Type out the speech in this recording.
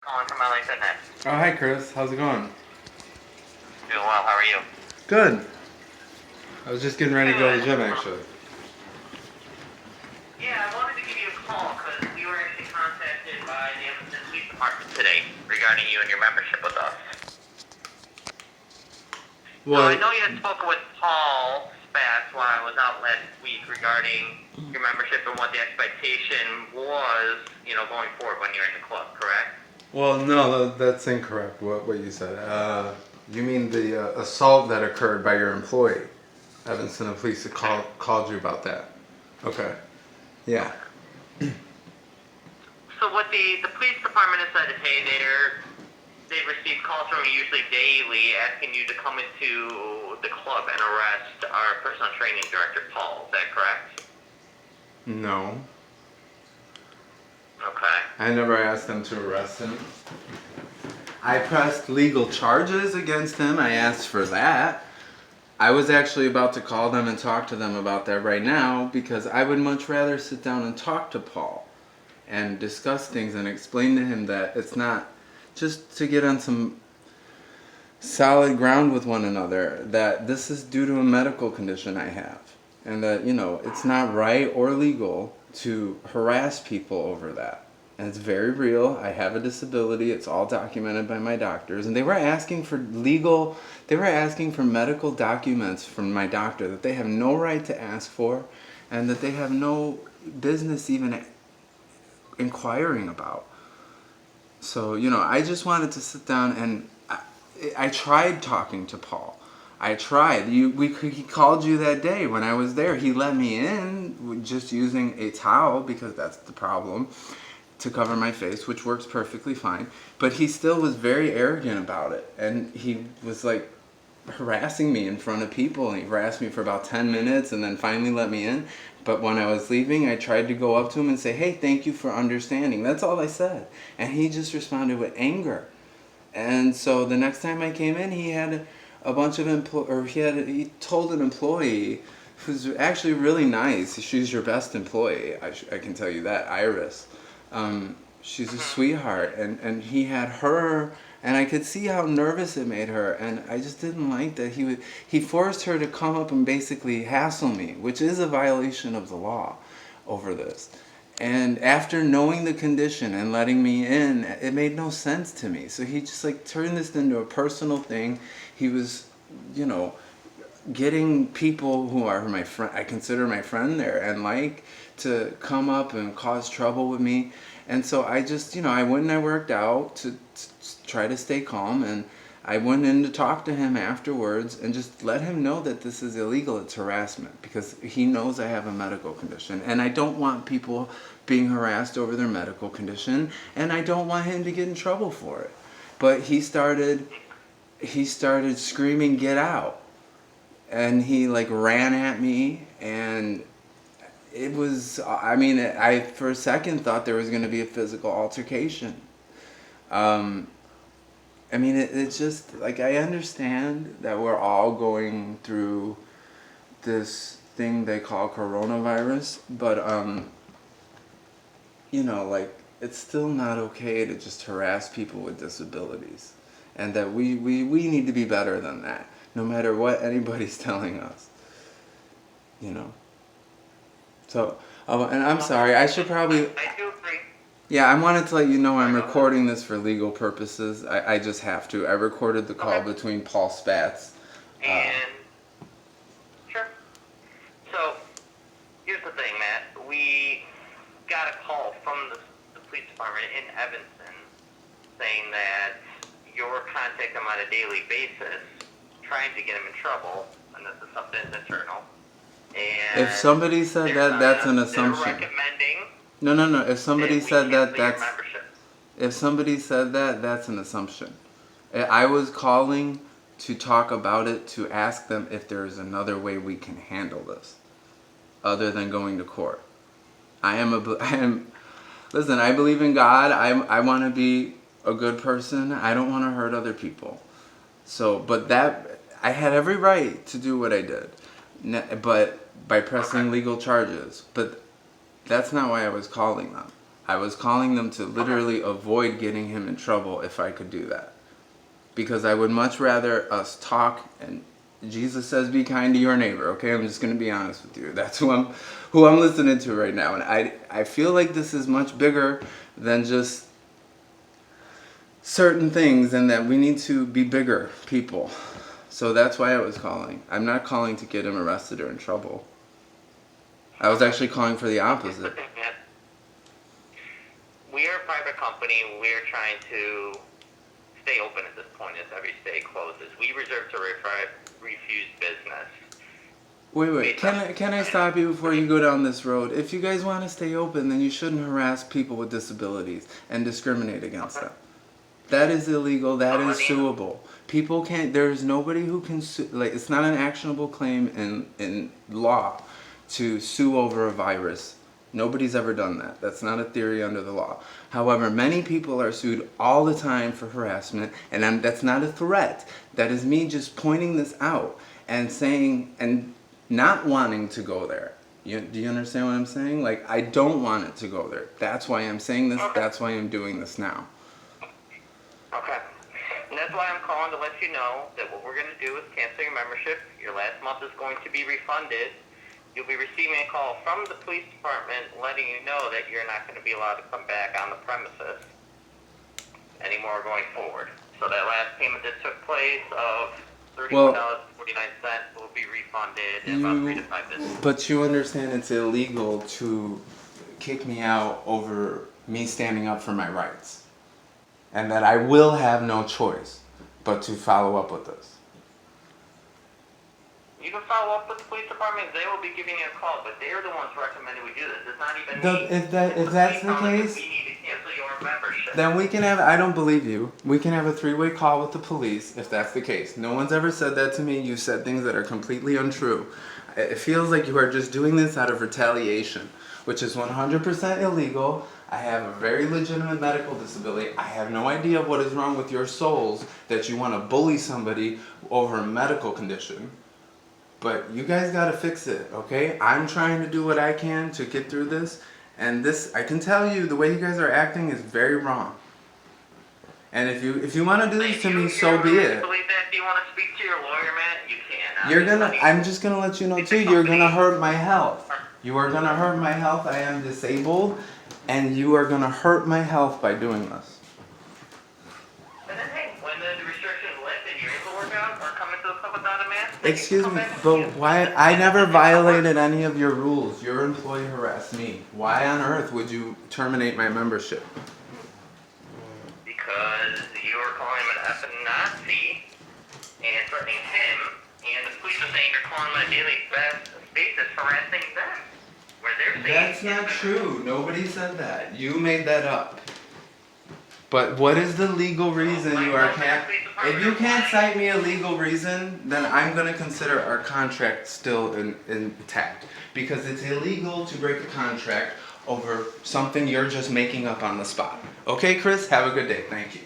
Calling from LA Fitness. Oh, hi, Chris. How's it going? Doing well. How are you? Good. I was just getting ready to go to Good. the gym, actually. Yeah, I wanted to give you a call because we were actually contacted by the Evanston Police Department today regarding you and your membership with us. So I Well, know you had spoken with Paul Spatz while I was out last week regarding your membership and what the expectation was, going forward when you're in the club, correct? no, that's incorrect. What you said. You mean the assault that occurred by your employee? Evanston Police called you about that. Okay. Yeah. So what the police department has said is, hey, they've received calls from you usually daily asking you to come into the club and arrest our personal training director, Paul. Is that correct? No. Okay. I never asked them to arrest him. I pressed legal charges against him. I asked for that. I was actually about to call them and talk to them about that right now because I would much rather sit down and talk to Paul and discuss things and explain to him that it's not just to get on some solid ground with one another, that this is due to a medical condition I have, and that, it's not right or legal to harass people over that. And it's very real. I have a disability. It's all documented by my doctors. And they were asking for medical documents from my doctor that they have no right to ask for and that they have no business even inquiring about. So, I just wanted to sit down and I tried talking to Paul. I tried. He called you that day when I was there. He let me in just using a towel because that's the problem, to cover my face, which works perfectly fine. But he still was very arrogant about it. And he was like harassing me in front of people. And he harassed me for about 10 minutes and then finally let me in. But when I was leaving, I tried to go up to him and say, hey, thank you for understanding. That's all I said. And he just responded with anger. And so the next time I came in, he had a bunch of he told an employee who's actually really nice. She's your best employee. I can tell you that, Iris. She's a sweetheart, and he had her, and I could see how nervous it made her, and I just didn't like that he forced her to come up and basically hassle me, which is a violation of the law over this. And after knowing the condition and letting me in, it made no sense to me. So he just like turned this into a personal thing. He was, you know, getting people who are my friend, I consider my friend there, and like to come up and cause trouble with me. And so I just, I went and I worked out to try to stay calm, and I went in to talk to him afterwards and just let him know that this is illegal. It's harassment because he knows I have a medical condition, and I don't want people being harassed over their medical condition, and I don't want him to get in trouble for it. But he started screaming, "Get out!" And he like ran at me, and it was, I for a second thought there was going to be a physical altercation. It's just like, I understand that we're all going through this thing they call coronavirus, but like, it's still not okay to just harass people with disabilities, and that we need to be better than that, no matter what anybody's telling us, you know. So, and I'm sorry, I should probably, I do agree. yeah, I wanted to let you know I'm recording this for legal purposes. I just have to. I recorded the call Okay. between Paul Spatz. And sure. So here's the thing, Matt. We got a call from the police department in Evanston saying that you're contacting him on a daily basis, trying to get him in trouble, and this is something that's internal. And If somebody said that, that's an assumption. They're recommending. No. If somebody said that, that's... Membership. If somebody said that, that's an assumption. I was calling to talk about it, to ask them if there is another way we can handle this, other than going to court. Listen, I believe in God. I want to be a good person. I don't want to hurt other people. So, but I had every right to do what I did, but by pressing legal charges. But that's not why I was calling them. I was calling them to literally avoid getting him in trouble if I could do that. Because I would much rather us talk, and Jesus says be kind to your neighbor, okay? I'm just going to be honest with you. That's who I'm listening to right now. And I feel like this is much bigger than just certain things, and that we need to be bigger people. So that's why I was calling. I'm not calling to get him arrested or in trouble. I was actually calling for the opposite. We are a private company. We're trying to stay open at this point as every state closes. We reserve to refuse business. Wait. Can I stop you before you go down this road? If you guys want to stay open, then you shouldn't harass people with disabilities and discriminate against them. That is illegal. That is suable. People can't. There's nobody who can sue. Like, it's not an actionable claim in law to sue over a virus. Nobody's ever done that. That's not a theory under the law. However, many people are sued all the time for harassment, and that's not a threat. That is me just pointing this out and saying, and not wanting to go there. Do you understand what I'm saying? Like, I don't want it to go there. That's why I'm saying this. That's why I'm doing this now. Okay. And that's why I'm calling to let you know that what we're going to do is cancel your membership. Your last month is going to be refunded. You'll be receiving a call from the police department letting you know that you're not going to be allowed to come back on the premises anymore going forward. So that last payment that took place of $31.49 will be refunded in about 3 to 5 business. But you understand it's illegal to kick me out over me standing up for my rights. And that I will have no choice but to follow up with this. You can follow up with the police department. They will be giving you a call, but they're the ones recommending we do this. It's not even me. If that's the case, we need to cancel your membership. then we can have, I don't believe you, we can have a 3-way call with the police if that's the case. No one's ever said that to me. You said things that are completely untrue. It feels like you are just doing this out of retaliation, which is 100% illegal. I have a very legitimate medical disability. I have no idea what is wrong with your souls that you want to bully somebody over a medical condition. But you guys gotta fix it, okay? I'm trying to do what I can to get through this, and this, I can tell you, the way you guys are acting is very wrong. And if you want to do this to me, so be it. Believe that? Do you want to speak to your lawyer, Matt? You can. I'm just gonna let you know too. You're gonna hurt my health. You are gonna hurt my health. I am disabled, and you are gonna hurt my health by doing this. And then, hey, when the restrictions lift and you're able to work out or come into the club without a mask, Excuse me, but why? I never violated any of your rules. Your employee harassed me. Why on earth would you terminate my membership? Because you were calling him an effing Nazi and threatening him, and the police are saying you're calling him on a daily basis harassing them. Where they're saying That's not true. Nobody said that. You made that up. But what is the legal reason you are can't? If you can't cite me a legal reason, then I'm going to consider our contract still intact. Because it's illegal to break a contract over something you're just making up on the spot. Okay, Chris? Have a good day. Thank you.